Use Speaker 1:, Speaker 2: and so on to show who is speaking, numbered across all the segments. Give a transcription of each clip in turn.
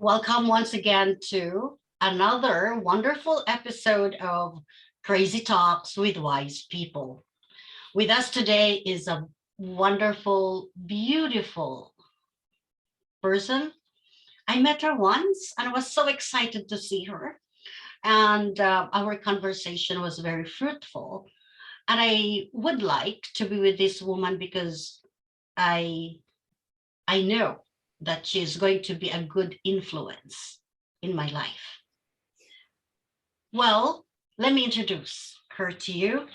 Speaker 1: Welcome once again to another wonderful episode of Crazy Talks with Wise People. With us today is a wonderful, beautiful person. I met her once and I was so excited to see her. And our conversation was very fruitful. And I would like to be with this woman because I I know that she's going to be a good influence in my life. Well, let me introduce her to you.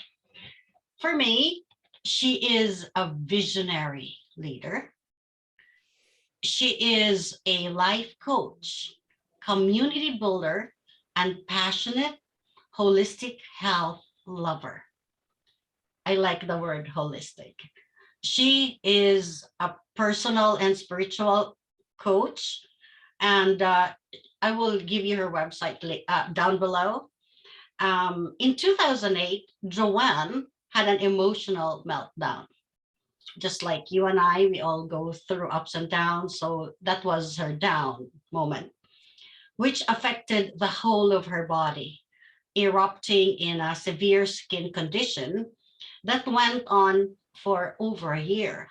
Speaker 1: For me, she is a visionary leader. She is a life coach, community builder, and passionate holistic health lover. I like the word holistic. She is a personal and spiritual coach, and I will give you her website down below. In 2008, Joanne had an emotional meltdown. Just like you and I, we all go through ups and downs. So that was her down moment, which affected the whole of her body, erupting in a severe skin condition that went on for over a year.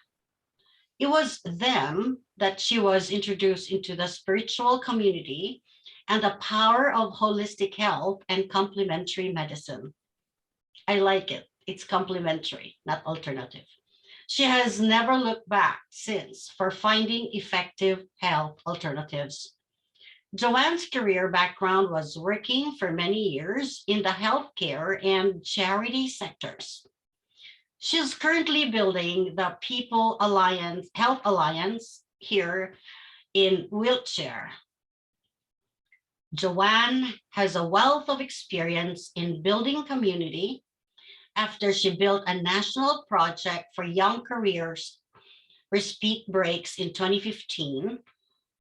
Speaker 1: It was then that she was introduced into the spiritual community and the power of holistic health and complementary medicine. I like it. It's complementary, not alternative. She has never looked back since for finding effective health alternatives. Joanne's career background was working for many years in the healthcare and charity sectors. She's currently building the People Alliance, Health Alliance here in Wiltshire. Joanne has a wealth of experience in building community after she built a national project for young careers, Speak Breaks in 2015,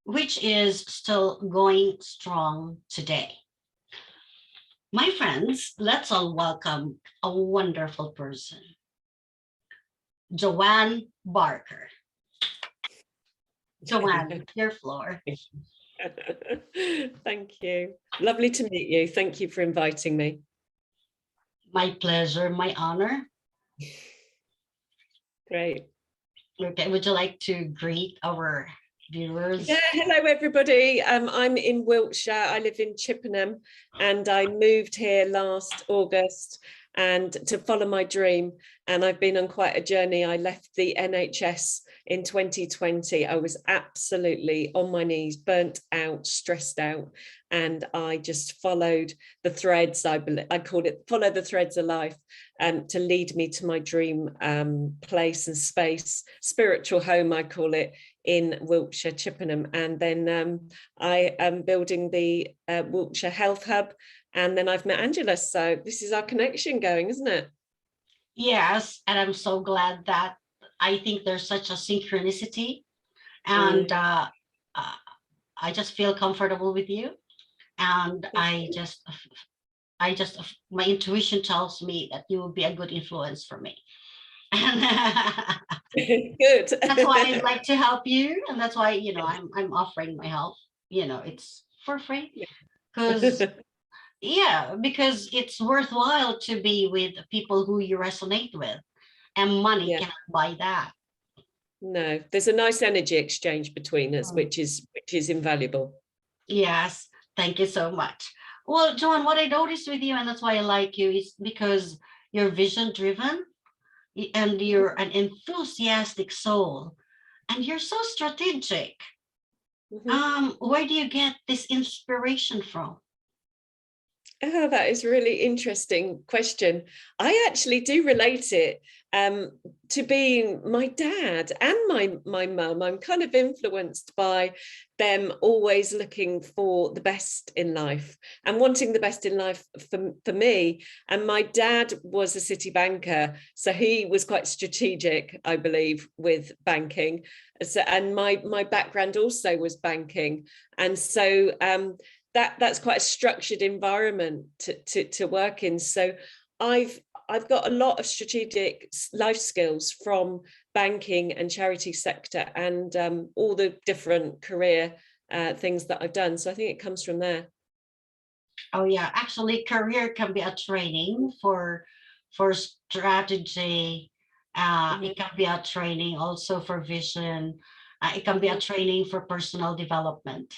Speaker 1: which is still going strong today. My friends, let's all welcome a wonderful person, Joanne Barker. Joanne, your floor.
Speaker 2: Thank you. Lovely to meet you. Thank you for inviting me.
Speaker 1: My pleasure, my honor.
Speaker 2: Great.
Speaker 1: Okay, would you like to greet our viewers?
Speaker 2: Yeah, hello everybody. I'm in Wiltshire. I live in Chippenham and I moved here last August and to follow my dream, and I've been on quite a journey. I left the NHS in 2020. I was absolutely on my knees, burnt out, stressed out, and I just followed the threads. I called it follow the threads of life, to lead me to my dream place and space, spiritual home I call it, in Wiltshire, Chippenham. And then I am building the Wiltshire Health Hub, and then I've met Angela. So this is our connection going, isn't it?
Speaker 1: Yes, and I'm so glad that I think there's such a synchronicity, and I just feel comfortable with you, and I just, my intuition tells me that you will be a good influence for me.
Speaker 2: Good.
Speaker 1: That's why I'd like to help you, and that's why I'm offering my help. It's for free, because because it's worthwhile to be with people who you resonate with, and money cannot buy that.
Speaker 2: No, there's a nice energy exchange between us, which is invaluable.
Speaker 1: Yes, thank you so much. Well, Joanne, what I noticed with you, and that's why I like you, is because you're vision driven and you're an enthusiastic soul and you're so strategic. Where do you get this inspiration from?
Speaker 2: Oh, that is a really interesting question. I actually do relate it to being my dad and my mum. I'm kind of influenced by them always looking for the best in life and wanting the best in life for me. And my dad was a city banker, so he was quite strategic, I believe, with banking. So, and my background also was banking. And so that's quite a structured environment to work in. So I've got a lot of strategic life skills from banking and charity sector and all the different career things that I've done. So I think it comes from there.
Speaker 1: Oh yeah, actually career can be a training for strategy. It can be a training also for vision. It can be a training for personal development.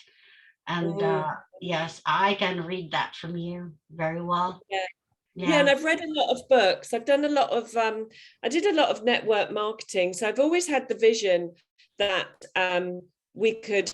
Speaker 1: And
Speaker 2: Mhm.
Speaker 1: yes, I can read that from you very well.
Speaker 2: Yeah. Yeah, and
Speaker 1: Yeah.
Speaker 2: I've read a lot of books. I've done a lot of I did a lot of network marketing. So I've always had the vision that we could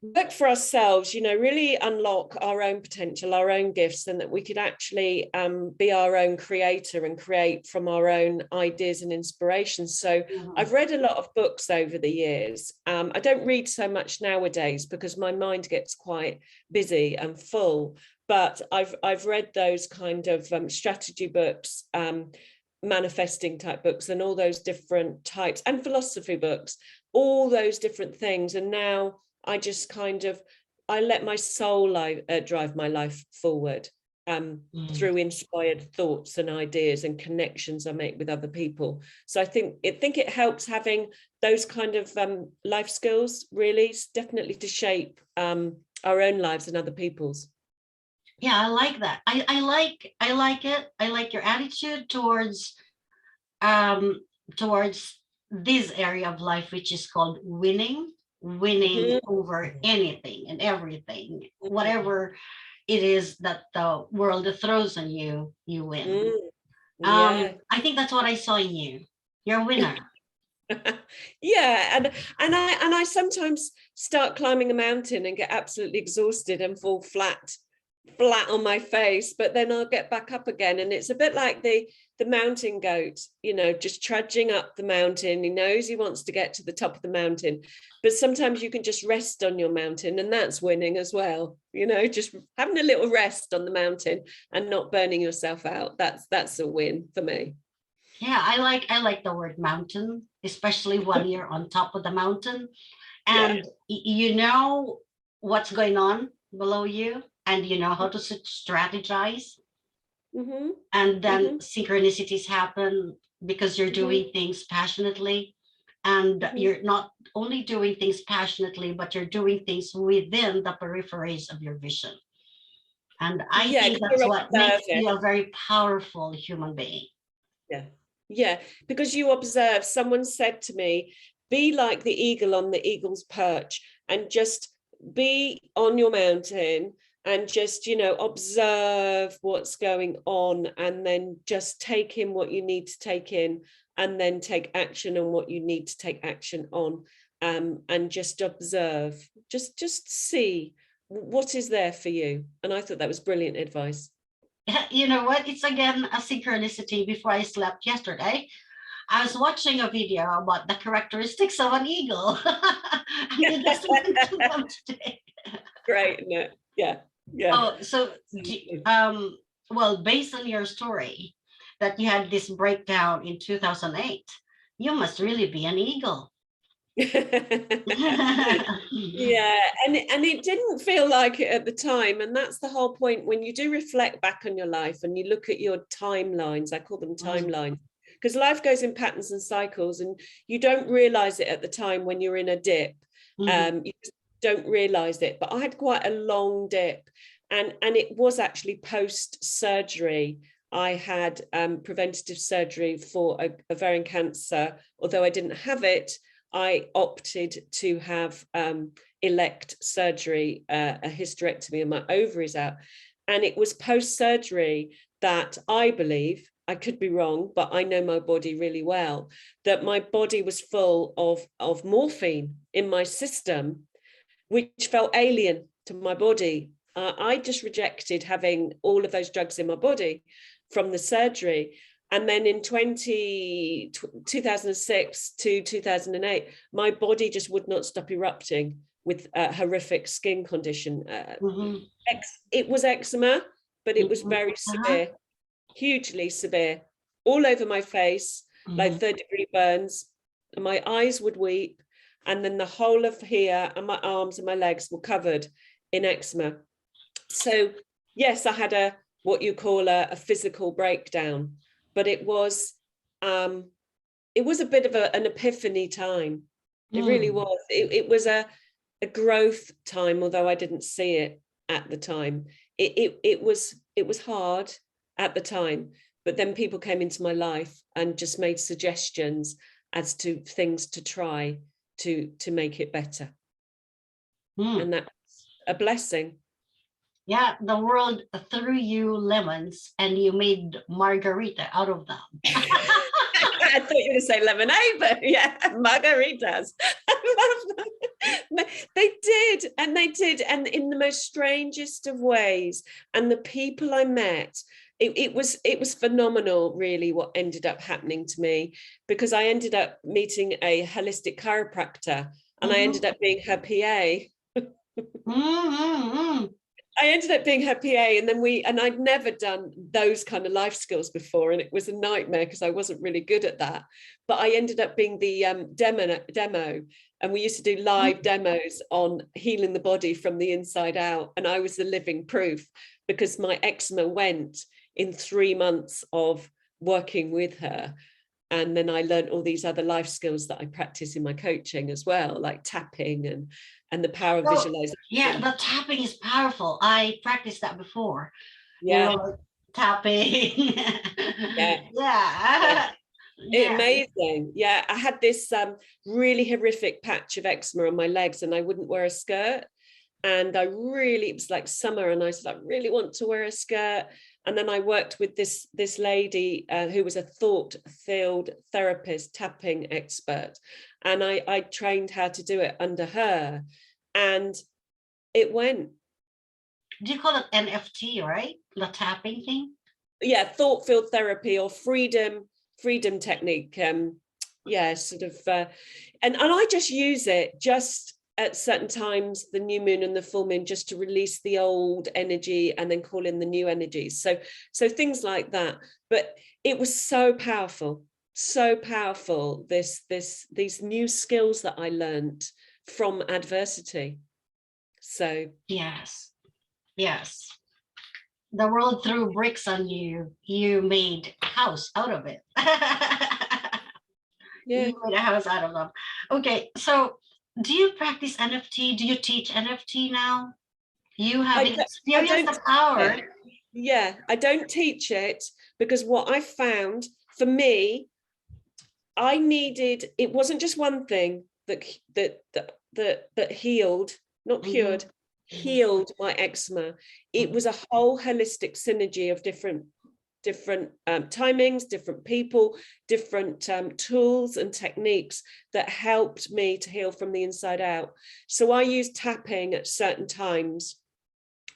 Speaker 2: work for ourselves, you know, really unlock our own potential, our own gifts, and that we could actually be our own creator and create from our own ideas and inspirations. So
Speaker 1: Mhm.
Speaker 2: I've read a lot of books over the years. I don't read so much nowadays because my mind gets quite busy and full, but I've read those kind of strategy books, manifesting type books, and all those different types, and philosophy books, all those different things. And now I just kind of, I let my soul drive my life forward
Speaker 1: Mm.
Speaker 2: through inspired thoughts and ideas and connections I make with other people. So I think it helps having those kind of life skills, really, definitely to shape our own lives and other people's.
Speaker 1: Yeah, I like that. I like it. I like your attitude um towards this area of life, which is called winning
Speaker 2: Mhm.
Speaker 1: over anything and everything, whatever it is that the world throws on you, you win.
Speaker 2: Mm, yeah.
Speaker 1: I think that's what I saw in you. You're a winner.
Speaker 2: Yeah, and I sometimes start climbing a mountain and get absolutely exhausted and fall flat on my face, but then I'll get back up again. And it's a bit like the mountain goat, you know, just trudging up the mountain. He knows he wants to get to the top of the mountain, but sometimes you can just rest on your mountain, and that's winning as well, you know, just having a little rest on the mountain and not burning yourself out. That's a win for me.
Speaker 1: Yeah, I like the word mountain, especially when you're on top of the mountain
Speaker 2: Yeah.
Speaker 1: and you know what's going on below you and you know how to strategize,
Speaker 2: Mm-hmm.
Speaker 1: and then
Speaker 2: Mm-hmm.
Speaker 1: synchronicities happen because you're
Speaker 2: Mm-hmm.
Speaker 1: doing things passionately, and
Speaker 2: Mm-hmm.
Speaker 1: you're not only doing things passionately, but you're doing things within the peripheries of your vision. And I
Speaker 2: Yeah,
Speaker 1: think
Speaker 2: 'cause
Speaker 1: that's
Speaker 2: you're
Speaker 1: what makes
Speaker 2: observing.
Speaker 1: you a very powerful human being.
Speaker 2: Yeah. Yeah. Because you observe, someone said to me, be like the eagle on the eagle's perch and just be on your mountain and just, you know, observe what's going on and then just take in what you need to take in and then take action on what you need to take action on. And just observe, just see what is there for you. And I thought that was brilliant advice.
Speaker 1: You know what? It's again a synchronicity. Before I slept yesterday, I was watching a video about the characteristics of an eagle. I did just went to them today.
Speaker 2: Great, isn't it? Yeah, yeah.
Speaker 1: Oh, so well, based on your story that you had this breakdown in 2008, you must really be an eagle.
Speaker 2: Yeah, and it didn't feel like it at the time, and that's the whole point. When you do reflect back on your life and you look at your timelines, I call them
Speaker 1: Mhm,
Speaker 2: timelines, because life goes in patterns and cycles, and you don't realize it at the time when you're in a dip.
Speaker 1: mhm,
Speaker 2: You just don't realize it. But I had quite a long dip, and it was actually post surgery. I had preventative surgery for ovarian cancer, although I didn't have it. I opted to have elect surgery, a hysterectomy, and my ovaries out. And it was post surgery that I believe, I could be wrong, but I know my body really well, that my body was full of morphine in my system, which felt alien to my body. I just rejected having all of those drugs in my body from the surgery. And then in 2006 to 2008, my body just would not stop erupting with a horrific skin condition.
Speaker 1: mhm,
Speaker 2: It was eczema, but it was
Speaker 1: mhm,
Speaker 2: very
Speaker 1: uh-huh,
Speaker 2: severe, hugely severe, all over my face, like
Speaker 1: mhm.
Speaker 2: third-degree burns. And my eyes would weep. And then the whole of here and my arms and my legs were covered in eczema. So yes, I had what you call a physical breakdown, but um, it was a bit of an epiphany time. It really
Speaker 1: Mm.
Speaker 2: was. It was a growth time, although I didn't see it at the time. It was hard at the time, but then people came into my life and just made suggestions as to things to try to make it better. And that's a blessing.
Speaker 1: Yeah, the world threw you lemons and you made margarita out of them.
Speaker 2: I thought you were going to say lemonade, but yeah, margaritas. I love them. They did, and in the most strangest of ways. And the people I met, it was phenomenal, really, what ended up happening to me, because I ended up meeting a holistic chiropractor, and I ended up being her PA. I ended up being her PA, and I'd never done those kind of life skills before, and it was a nightmare because I wasn't really good at that. But I ended up being the demo, and we used to do live demos on healing the body from the inside out, and I was the living proof, because my eczema went in 3 months of working with her. And then I learned all these other life skills that I practice in my coaching as well, like tapping and the power of visualization.
Speaker 1: Yeah, the tapping is powerful. I practiced that before.
Speaker 2: Yeah.
Speaker 1: You know, tapping.
Speaker 2: Yeah.
Speaker 1: Yeah. Yeah.
Speaker 2: Amazing. Yeah. I had this really horrific patch of eczema on my legs, and I wouldn't wear a skirt. And it was like summer, and I said, I really want to wear a skirt. And then I worked with this lady who was a thought-filled therapist, tapping expert. And I trained how to do it under her. And it went.
Speaker 1: Do you call it NFT, right? The tapping thing?
Speaker 2: Yeah, thought-filled therapy, or freedom technique. Yeah, sort of. And I just use it just at certain times, the new moon and the full moon, just to release the old energy and then call in the new energies. So things like that. But it was so powerful, these new skills that I learned from adversity. So
Speaker 1: yes. The world threw bricks on you. You made a house out of it.
Speaker 2: yeah.
Speaker 1: You made a house out of them. Okay, so do you practice NFT? Do you teach NFT now? You have experienced the power.
Speaker 2: Yeah, I don't teach it, because what I found for me, I needed, it wasn't just one thing that healed, not cured, healed my eczema. It was a whole holistic synergy of different timings, different people, different tools and techniques that helped me to heal from the inside out. So I use tapping at certain times.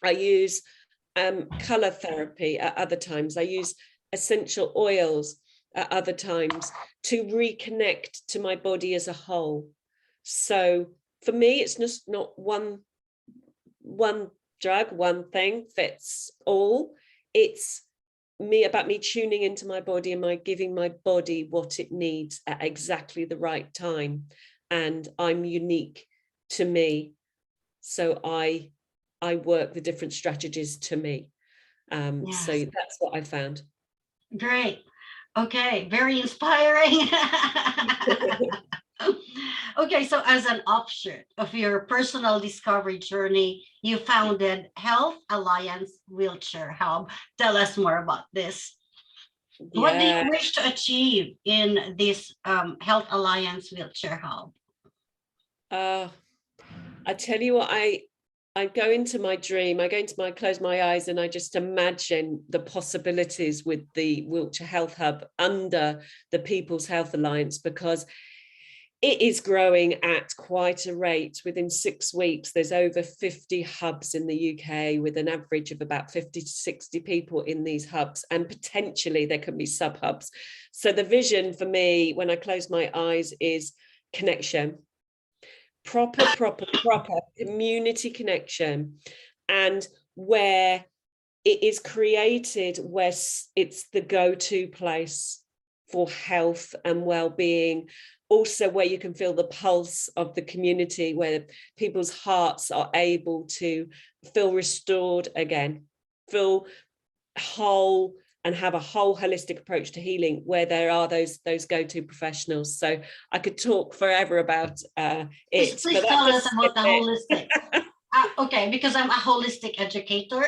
Speaker 2: I use color therapy at other times. I use essential oils at other times to reconnect to my body as a whole. So for me, it's just not one drug, one thing fits all. It's about me tuning into my body and giving my body what it needs at exactly the right time. And I'm unique to me. So I work the different strategies to me.
Speaker 1: Yes.
Speaker 2: So that's what I found.
Speaker 1: Great. Okay, very inspiring. Okay, so as an offshoot of your personal discovery journey, you founded Health Alliance Wheelchair Hub. Tell us more about this. Yeah. What do you wish to achieve in this Health Alliance Wheelchair Hub?
Speaker 2: I tell you what, I go into my dream, close my eyes, and I just imagine the possibilities with the Wheelchair Health Hub under the People's Health Alliance, because it is growing at quite a rate. Within 6 weeks, there's over 50 hubs in the UK, with an average of about 50 to 60 people in these hubs, and potentially there can be sub-hubs. So the vision for me when I close my eyes is connection. Proper community connection, and where it is created, where it's the go-to place for health and well-being, also where you can feel the pulse of the community, where people's hearts are able to feel restored again, feel whole, and have a whole holistic approach to healing where there are those go-to professionals. So I could talk forever about it.
Speaker 1: Please
Speaker 2: But
Speaker 1: tell
Speaker 2: that's
Speaker 1: us
Speaker 2: a
Speaker 1: about the
Speaker 2: snippet.
Speaker 1: holistic. Okay, because I'm a holistic educator.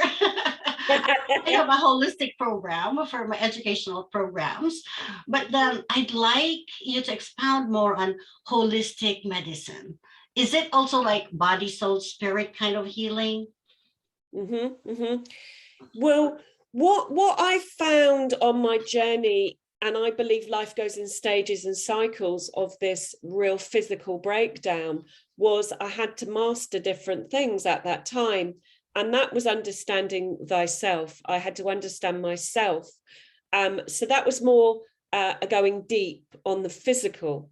Speaker 1: I have a holistic program for my educational programs, but then I'd like you to expound more on holistic medicine. Is it also like body, soul, spirit kind of healing?
Speaker 2: Well, what I found on my journey, and I believe life goes in stages and cycles of this real physical breakdown, was I had to master different things at that time. And that was understanding thyself. I had to understand myself. So that was more going deep on the physical.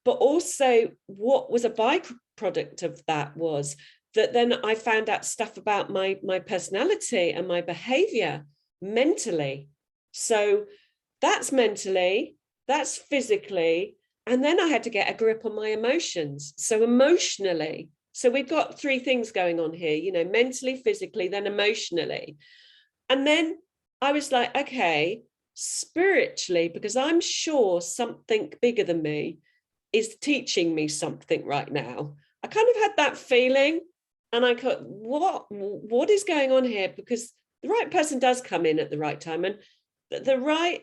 Speaker 2: But also what was a byproduct of that was that then I found out stuff about my personality and my behavior mentally. So that's mentally, that's physically, and then I had to get a grip on my emotions. So emotionally, so we've got three things going on here, you know, mentally, physically, then emotionally. And then I was like, okay, spiritually, because I'm sure something bigger than me is teaching me something right now. I kind of had that feeling, and I thought, what is going on here? Because the right person does come in at the right time, and the right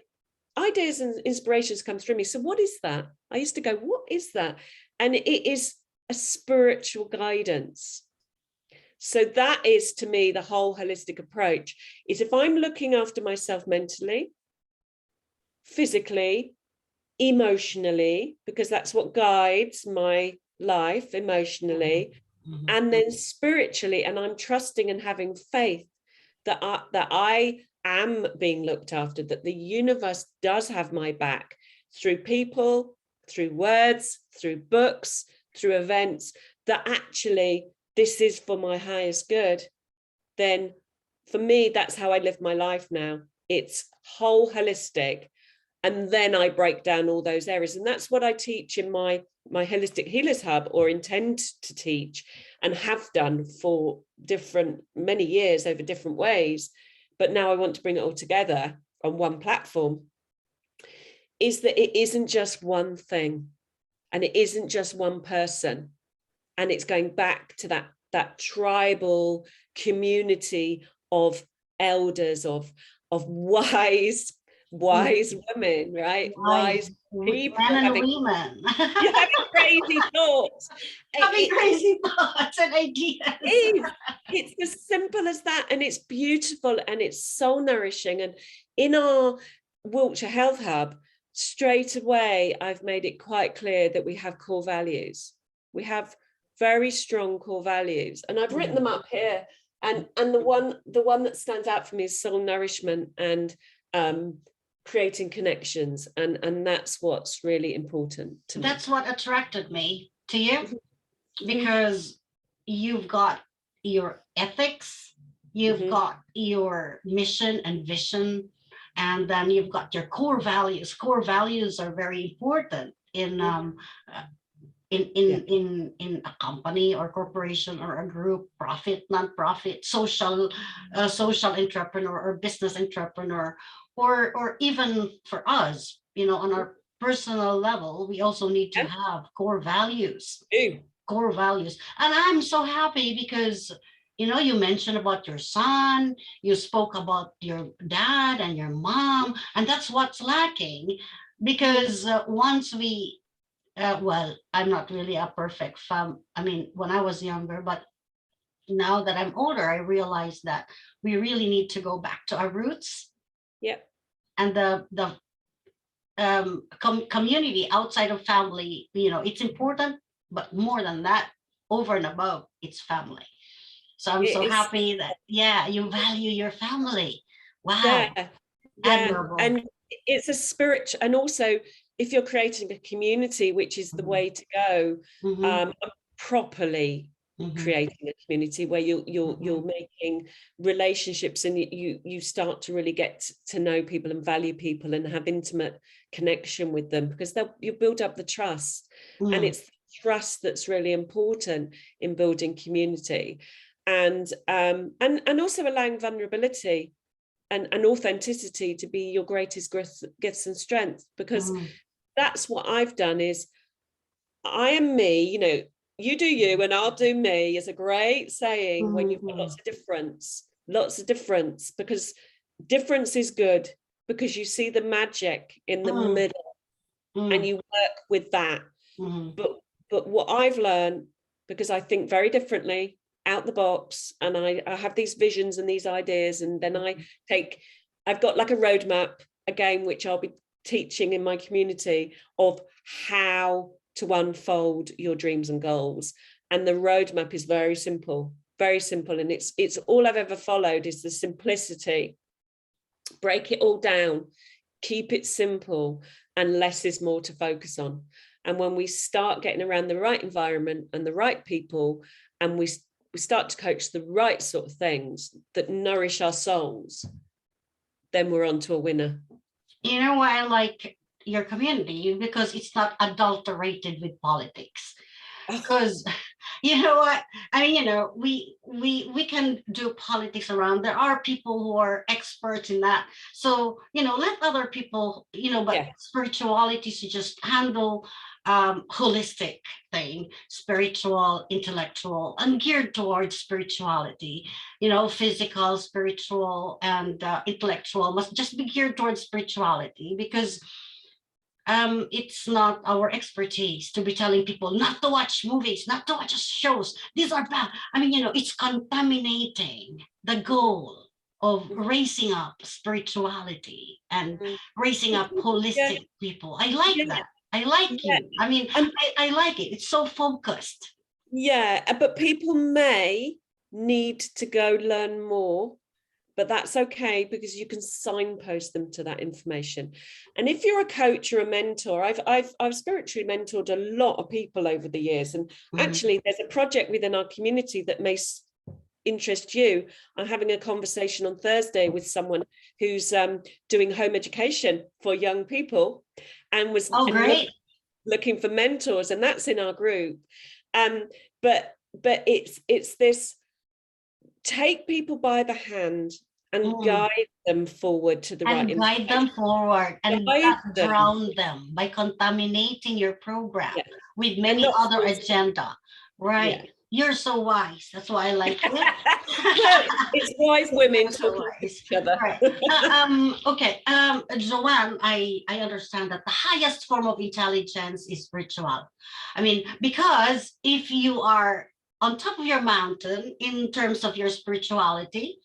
Speaker 2: ideas and inspirations come through me. So what is that? I used to go, what is that? And it is a spiritual guidance. So that is, to me, the whole holistic approach is if I'm looking after myself mentally, physically, emotionally, because that's what guides my life emotionally, and then spiritually, and I'm trusting and having faith that I am being looked after, that the universe does have my back through people, through words, through books, through events, that actually this is for my highest good, then for me, that's how I live my life now. It's whole holistic. And then I break down all those areas. And that's what I teach in my Holistic Healers Hub, or intend to teach and have done for many years over different ways. But now I want to bring it all together on one platform, is that it isn't just one thing and it isn't just one person. And it's going back to that tribal community of elders, of wise women, right? Wise people
Speaker 1: Men and
Speaker 2: having
Speaker 1: women.
Speaker 2: crazy thoughts.
Speaker 1: Having crazy thoughts and ideas.
Speaker 2: It's as simple as that, and it's beautiful and it's soul nourishing. And in our Wiltshire Health Hub, straight away, I've made it quite clear that we have core values. We have very strong core values, and I've written them up here. And the one that stands out for me is soul nourishment and creating connections, and that's what's really important to me.
Speaker 1: That's what attracted me to you, because you've got your ethics, you've got your mission and vision, and then you've got your core values. Core values are very important in a company or corporation or a group, profit, non-profit, social entrepreneur or business entrepreneur, or even for us, you know, on our personal level, we also need to have core values. Core values. And I'm so happy because, you know, you mentioned about your son, you spoke about your dad and your mom, and that's what's lacking. Because once we well, I'm not really a perfect I mean, when I was younger, but now that I'm older, I realize that we really need to go back to our roots.
Speaker 2: Yep.
Speaker 1: And the community outside of family, you know, it's important, but more than that, over and above, it's family. So I'm so happy that, yeah, you value your family. Wow.
Speaker 2: Yeah.
Speaker 1: Admirable.
Speaker 2: And it's a spirit, and also if you're creating a community, which is the way to go, properly creating a community where you're making relationships, and you start to really get to know people and value people and have intimate connection with them, because you build up the trust, and it's trust that's really important in building community, and also allowing vulnerability. and authenticity to be your greatest gifts and strengths, because that's what I've done. Is I am me, you know, you do you and I'll do me is a great saying when you've got lots of difference, because difference is good, because you see the magic in the middle and you work with that. But what I've learned, because I think very differently, out the box, and I have these visions and these ideas, and then I've got like a roadmap again, which I'll be teaching in my community, of how to unfold your dreams and goals. And the roadmap is very simple, and it's all I've ever followed is the simplicity. Break it all down, keep it simple, and less is more to focus on. And when we start getting around the right environment and the right people, and we start to coach the right sort of things that nourish our souls, then we're on to a winner.
Speaker 1: You know why I like your community? Because it's not adulterated with politics. Because you know what I mean, you know, we can do politics around. There are people who are experts in that, so you know, let other people, you know, but spirituality to just handle holistic thing, spiritual, intellectual, and geared towards spirituality. You know, physical, spiritual, and intellectual must just be geared towards spirituality, because it's not our expertise to be telling people not to watch movies, not to watch shows. These are bad. I mean, you know, it's contaminating the goal of raising up spirituality and raising up holistic people. I like that. I like you. I mean, I like it. It's so focused.
Speaker 2: Yeah, but people may need to go learn more, but that's okay, because you can signpost them to that information. And if you're a coach or a mentor, I've spiritually mentored a lot of people over the years, and actually there's a project within our community that may interest you. I'm having a conversation on Thursday with someone who's doing home education for young people, and was looking for mentors, and that's in our group. But it's this: take people by the hand and guide them forward to the right,
Speaker 1: and guide them forward, and not drown them by contaminating your program with many other agenda. Right. You're so wise. That's why I like it.
Speaker 2: It's wise women talking to each other.
Speaker 1: Right. Okay. Joanne, I understand that the highest form of intelligence is spiritual. I mean, because if you are on top of your mountain in terms of your spirituality,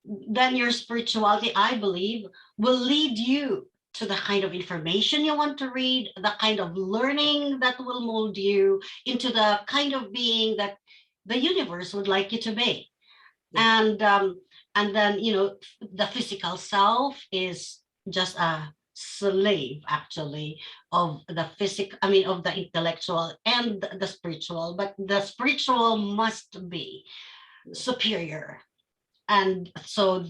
Speaker 1: then your spirituality, I believe, will lead you to the kind of information you want to read, the kind of learning that will mold you into the kind of being that the universe would like you to be. And then, you know, the physical self is just a slave, actually, of the physical, I mean, of the intellectual and the spiritual, but the spiritual must be superior. And so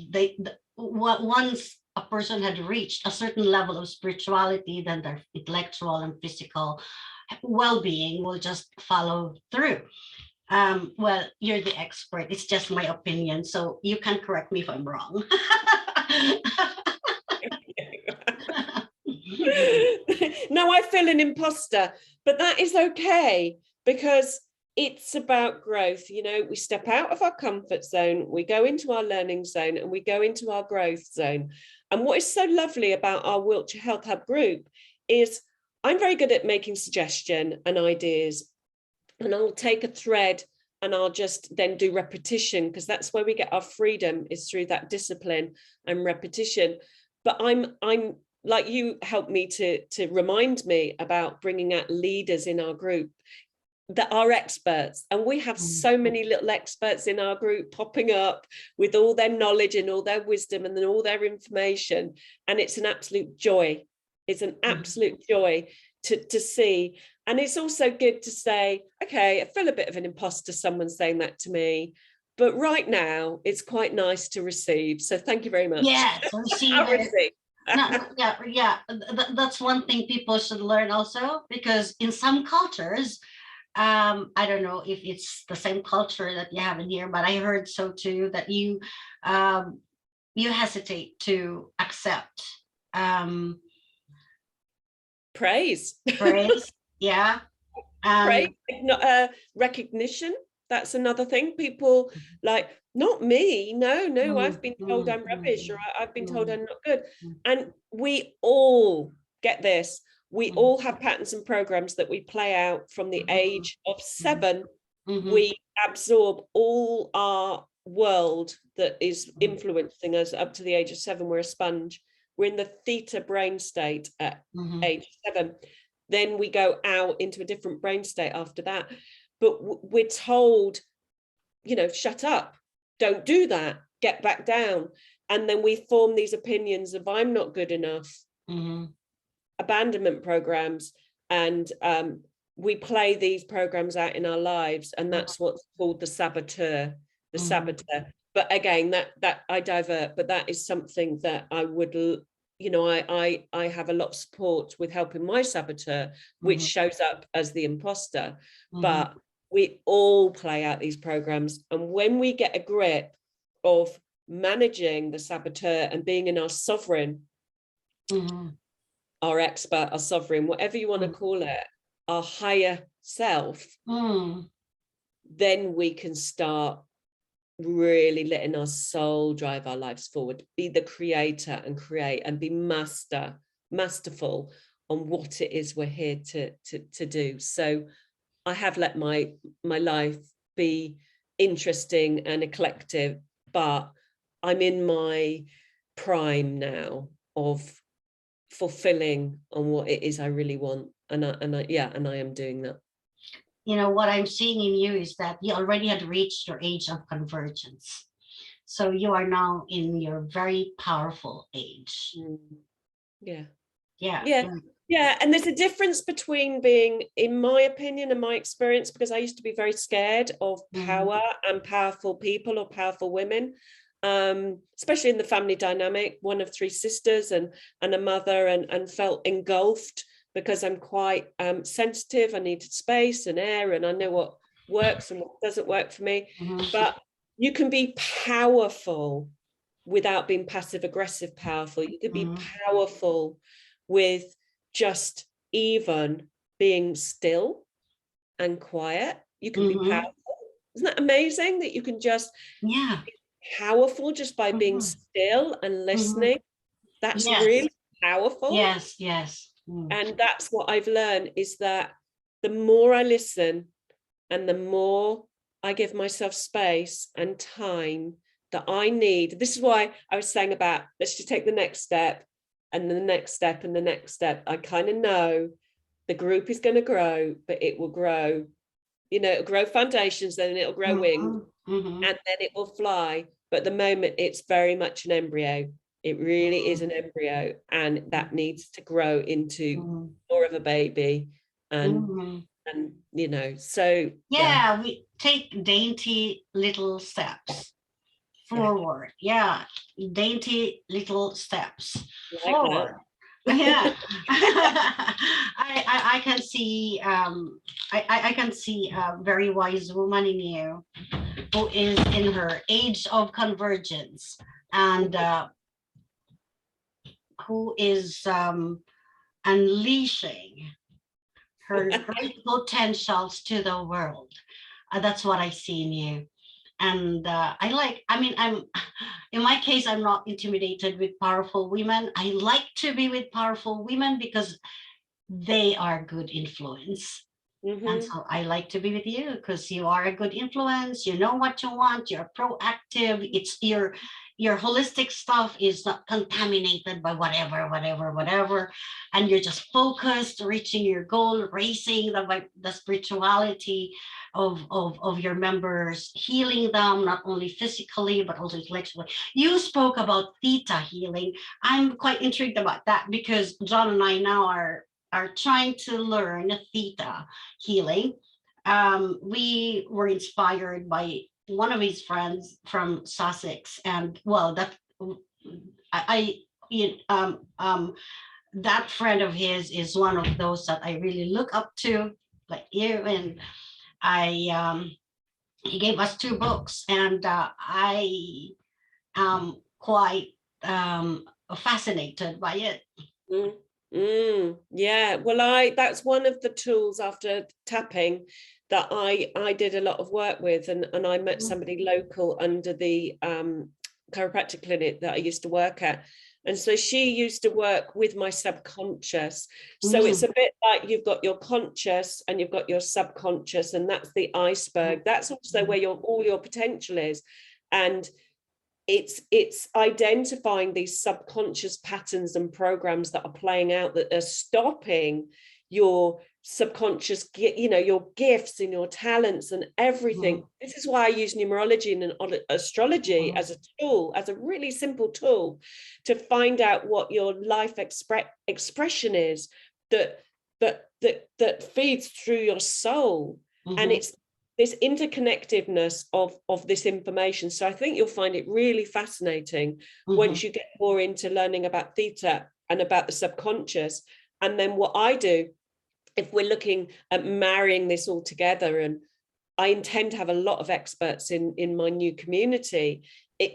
Speaker 1: once a person had reached a certain level of spirituality, then their intellectual and physical well-being will just follow through. Well, you're the expert. It's just my opinion, so you can correct me if I'm wrong.
Speaker 2: No, I feel an imposter, but that is okay, because it's about growth. You know, we step out of our comfort zone, we go into our learning zone, and we go into our growth zone. And what is so lovely about our Wiltshire Health Hub group is I'm very good at making suggestion and ideas, and I'll take a thread and I'll just then do repetition, because that's where we get our freedom, is through that discipline and repetition. But I'm like, you helped me to remind me about bringing out leaders in our group that are experts, and we have so many little experts in our group popping up with all their knowledge and all their wisdom and then all their information, and it's an absolute joy. It's an absolute joy to see. And it's also good to say, okay, I feel a bit of an imposter, someone saying that to me, but right now it's quite nice to receive, so thank you very much.
Speaker 1: Yes, receive it. No, yeah, that's one thing people should learn also, because in some cultures, I don't know if it's the same culture that you have in here, but I heard so too, that you you hesitate to accept
Speaker 2: praise.
Speaker 1: praise. Yeah.
Speaker 2: Praise,
Speaker 1: And
Speaker 2: recognition. That's another thing. People like, not me. No,
Speaker 1: mm,
Speaker 2: I've been told
Speaker 1: mm,
Speaker 2: I'm rubbish, or
Speaker 1: mm,
Speaker 2: I've been told
Speaker 1: mm,
Speaker 2: I'm not good.
Speaker 1: mm,
Speaker 2: And we all get this. We
Speaker 1: mm,
Speaker 2: all have patterns and programs that we play out from the
Speaker 1: mhm,
Speaker 2: age of
Speaker 1: mhm,
Speaker 2: 7.
Speaker 1: mhm,
Speaker 2: We absorb all our world that is
Speaker 1: mhm,
Speaker 2: influencing us up to the age of 7. We're a sponge. We're in the theta brain state at
Speaker 1: mhm,
Speaker 2: age 7. Then we go out into a different brain state after that. But we're told, shut up, don't do that, get back down. And then we form these opinions of I'm not good enough,
Speaker 1: mhm,
Speaker 2: abandonment programs, and we play these programs out in our lives, and that's what's called the saboteur.
Speaker 1: mhm,
Speaker 2: But again, that I divert, but that is something that I would, I have a lot of support with helping my saboteur, which
Speaker 1: mhm,
Speaker 2: shows up as the imposter.
Speaker 1: mhm,
Speaker 2: But we all play out these programs, and when we get a grip of managing the saboteur and being in our sovereign,
Speaker 1: mhm,
Speaker 2: our expert, our sovereign, whatever you want to call it, our higher self,
Speaker 1: mhm,
Speaker 2: then we can start really letting our soul drive our lives forward, be the creator and create, and be masterful on what it is we're here to do. So I have let my life be interesting and eclectic, but I'm in my prime now of fulfilling on what it is I really want, and I am doing that.
Speaker 1: What I'm seeing in you is that you already had reached your age of convergence. So you are now in your very powerful age.
Speaker 2: Yeah.
Speaker 1: Yeah.
Speaker 2: Yeah.
Speaker 1: Yeah.
Speaker 2: Yeah. And there's a difference between being, in my opinion and my experience, because I used to be very scared of
Speaker 1: Mhm,
Speaker 2: power and powerful people or powerful women, especially in the family dynamic, one of 3 sisters and a mother, and felt engulfed because I'm quite sensitive. I needed space and air, and I know what works and what doesn't work for me.
Speaker 1: mhm,
Speaker 2: But you can be powerful without being passive aggressive powerful. You can be
Speaker 1: mhm,
Speaker 2: powerful with just even being still and quiet. You can be
Speaker 1: mhm.
Speaker 2: powerful. Isn't that amazing that you can just
Speaker 1: Yeah.
Speaker 2: be powerful just by being
Speaker 1: Mhm,
Speaker 2: still and
Speaker 1: mhm.
Speaker 2: listening? That's
Speaker 1: Yes.
Speaker 2: really powerful.
Speaker 1: Yes. Yes. Mm,
Speaker 2: And that's what I've learned, is that the more I listen and the more I give myself space and time that I need. This is why I was saying about, let's just take the next step and the next step and the next step. I kind of know the group is going to grow, but it will grow, it'll grow foundations, then it'll grow wings,
Speaker 1: mhm, mhm,
Speaker 2: and then it will fly. But at the moment, it's very much an embryo. It really is
Speaker 1: mhm,
Speaker 2: an embryo, and that needs to grow into
Speaker 1: mhm,
Speaker 2: more of a baby. And
Speaker 1: mhm.
Speaker 2: so yeah,
Speaker 1: Yeah, we take dainty little steps
Speaker 2: yeah,
Speaker 1: forward. Yeah, dainty little steps
Speaker 2: like that.
Speaker 1: forward. Yeah, I can see I can see a very wise woman in you who is in her age of convergence, and who is unleashing her great potentials to the world. That's what I see in you. And I'm in my case, I'm not intimidated with powerful women. I like to be with powerful women because they are good influence. And
Speaker 2: Hmm.
Speaker 1: so I like to be with you because you are a good influence. You know what you want. You're proactive. It's your holistic stuff is not contaminated by whatever, and you're just focused, reaching your goal, raising the spirituality of your members, healing them not only physically but also intellectually. You spoke about theta healing. I'm quite intrigued about that because John and I now are trying to learn theta healing. We were inspired by one of his friends from Sussex, and well, I that friend of his is one of those that I really look up to, like you. And I he gave us 2 books, and I quite fascinated by it.
Speaker 2: Yeah, well, that's one of the tools after tapping that I did a lot of work with, and I met somebody local under the chiropractic clinic that I used to work at. And so she used to work with my subconscious. So it's a bit like you've got your conscious and you've got your subconscious, and that's the iceberg. That's also where all your potential is. And it's identifying these subconscious patterns and programs that are playing out that are stopping your subconscious, your gifts and your talents and everything. This is why I use numerology and astrology as a tool, as a really simple tool to find out what your life expression is that feeds through your soul. And it's this interconnectedness of this information. So I think you'll find it really fascinating once you get more into learning about theta and about the subconscious. And then what I do, if we're looking at marrying this all together, and I intend to have a lot of experts in my new community,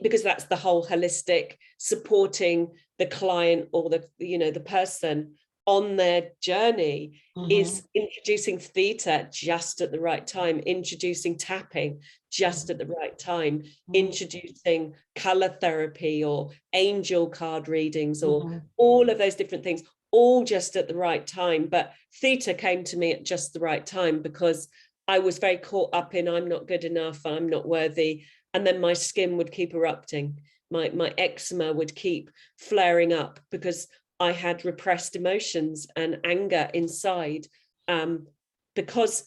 Speaker 2: because that's the whole holistic, supporting the client or the person on their journey, is introducing theta just at the right time, introducing tapping just at the right time, introducing color therapy or angel card readings, or all of those different things, all just at the right time. But theta came to me at just the right time because I was very caught up in I'm not good enough, I'm not worthy. And then my skin would keep erupting. My eczema would keep flaring up because I had repressed emotions and anger inside, because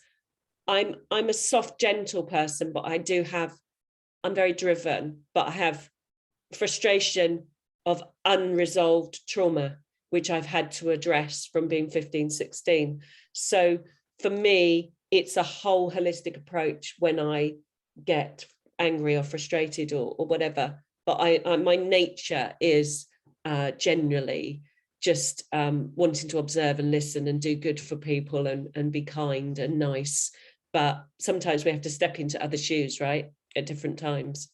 Speaker 2: I'm a soft, gentle person, but I'm very driven, but I have frustration of unresolved trauma, which I've had to address from being 15, 16. So for me, it's a whole holistic approach when I get angry or frustrated or whatever. But my nature is generally just wanting to observe and listen and do good for people and be kind and nice. But sometimes we have to step into other shoes, right? At different times,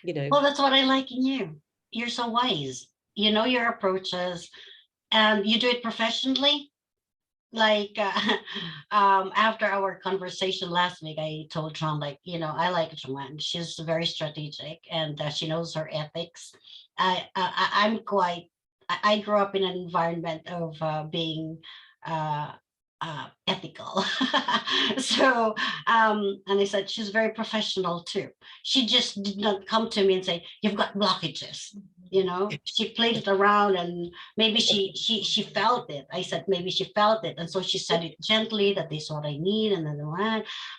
Speaker 1: Well, that's what I like in you. You're so wise. You know your approaches, and you do it professionally. Like after our conversation last week, I told John, like, I like Joanne. She's very strategic, and she knows her ethics. I'm quite. I grew up in an environment of being ethical. So, and I said she's very professional too. She just did not come to me and say, "You've got blockages." She played it around, and maybe she felt it. I said maybe she felt it, and so she said it gently that this is what I need, and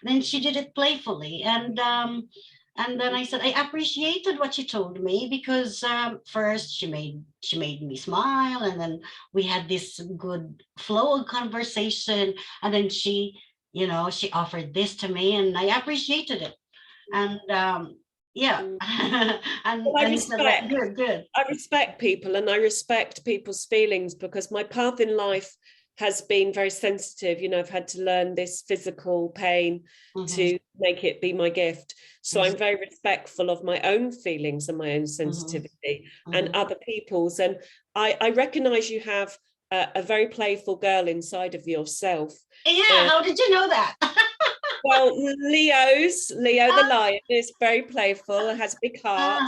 Speaker 1: then she did it playfully, and then I said I appreciated what she told me because first she made me smile, and then we had this good flow of conversation, and then she offered this to me, and I appreciated it, and yeah. and
Speaker 2: well,
Speaker 1: he said like good.
Speaker 2: I respect people, and I respect people's feelings, because my path in life has been very sensitive. I've had to learn this physical pain to make it be my gift. So I'm very respectful of my own feelings and my own sensitivity and other people's. And I recognize you have a very playful girl inside of yourself.
Speaker 1: Yeah, how did you know that?
Speaker 2: Well, Leo the lion is very playful, has a big heart,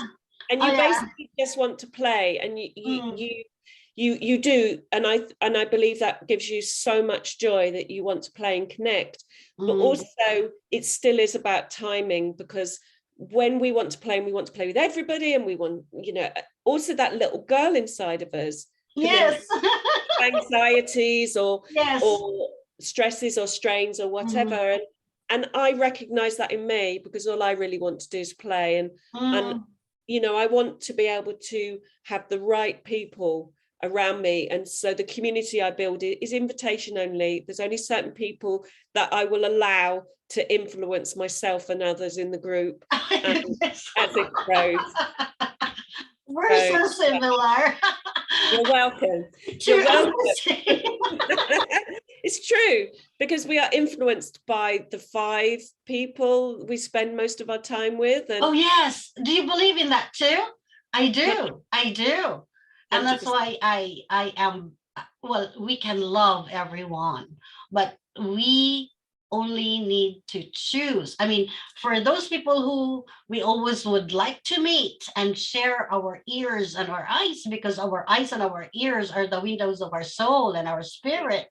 Speaker 2: and you basically just want to play, and you do, and I believe that gives you so much joy that you want to play and connect. But also it still is about timing, because when we want to play, and we want to play with everybody, and we want, also that little girl inside of us,
Speaker 1: yes,
Speaker 2: anxieties or
Speaker 1: yes,
Speaker 2: or stresses or strains or whatever. And I recognize that in me, because all I really want to do is play, and I want to be able to have the right people around me. And so the community I build is invitation only. There's only certain people that I will allow to influence myself and others in the group as it grows.
Speaker 1: We're so similar.
Speaker 2: You're welcome. You're welcome. It's true, because we are influenced by the 5 people we spend most of our time with. And
Speaker 1: oh yes, do you believe in that too? I do. I do. And that's
Speaker 2: 100%.
Speaker 1: why I am, well, we can love everyone, but we only need to choose. I mean, for those people who we always would like to meet and share our ears and our eyes, because our eyes and our ears are the windows of our soul and our spirit.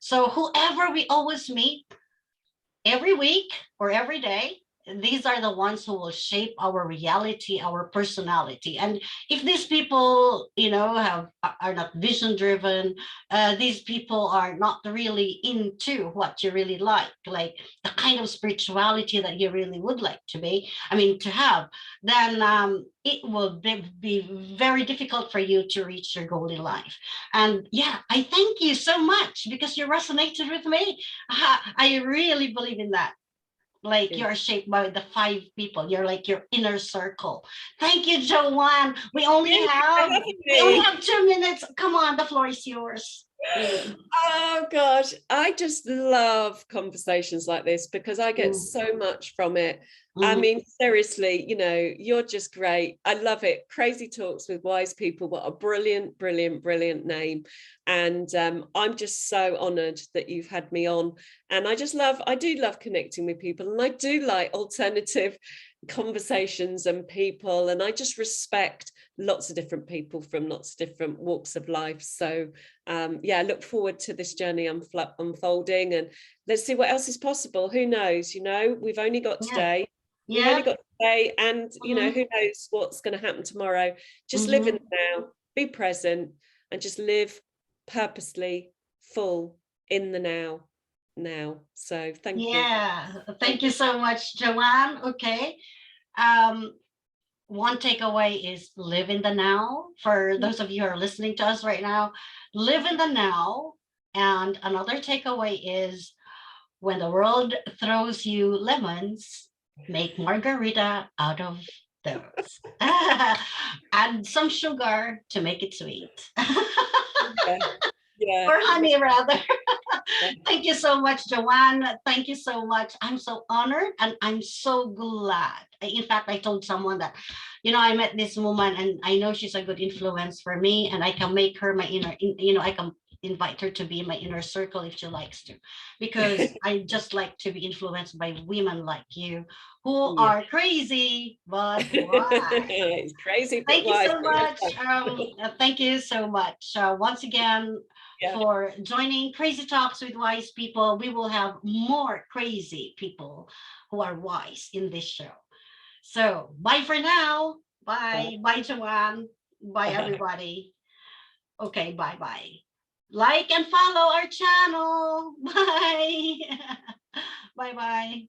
Speaker 1: So whoever we always meet every week or every day, these are the ones who will shape our reality, our personality. And if these people, have are not vision driven, these people are not really into what you really like the kind of spirituality that you really would like to be, I mean, to have, then it will be very difficult for you to reach your goal in life. And yeah, I thank you so much because you resonated with me. I really believe in that. Like
Speaker 2: Yeah.
Speaker 1: you're shaped by the 5 people. You're like your inner circle. Thank you, Joanne. We only
Speaker 2: Thank you for
Speaker 1: have
Speaker 2: having
Speaker 1: we only
Speaker 2: me.
Speaker 1: have 2 minutes. Come on, the floor is yours.
Speaker 2: Oh gosh, I just love conversations like this because I get
Speaker 1: Mm,
Speaker 2: so much from it. I
Speaker 1: mm,
Speaker 2: mean, seriously, you're just great. I love it. Crazy Talks with Wise People. What a brilliant, brilliant, brilliant name. And I'm just so honored that you've had me on. And I do love connecting with people. And I do like alternative conversations and people. And I just respect lots of different people from lots of different walks of life. So yeah, I look forward to this journey unfolding, and let's see what else is possible. Who knows? We've only got
Speaker 1: yeah.
Speaker 2: today. We've only
Speaker 1: Yeah.
Speaker 2: got today, and
Speaker 1: Mm-hmm,
Speaker 2: who knows what's going to happen tomorrow. Just live in
Speaker 1: mm-hmm.
Speaker 2: the now, be present, and just live purposely full in the now. So thank you.
Speaker 1: Yeah. Thank you so much, Joanne. Okay. Um, one takeaway is live in the now. For those of you who are listening to us right now, live in the now. And another takeaway is when the world throws you lemons, make margarita out of those. Add some sugar to make it sweet.
Speaker 2: Yeah, yeah,
Speaker 1: Or honey, rather.
Speaker 2: yeah.
Speaker 1: Thank you so much, Joanne. Thank you so much. I'm so honored and I'm so glad. In fact, I told someone that, I met this woman and I know she's a good influence for me and I can make her my I can invite her to be in my inner circle if she likes to, because I just like to be influenced by women like you who
Speaker 2: Yeah.
Speaker 1: are crazy, but why?
Speaker 2: It's crazy but
Speaker 1: Thank you
Speaker 2: wise.
Speaker 1: so much. Thank you so much. Once again,
Speaker 2: Yeah.
Speaker 1: for joining Crazy Talks with Wise People. We will have more crazy people who are wise in this show. So bye for now.
Speaker 2: Bye.
Speaker 1: Bye. Bye, Joanne. Bye,
Speaker 2: Bye.
Speaker 1: everybody. Okay, bye bye. Like and follow our channel. Bye. Bye bye.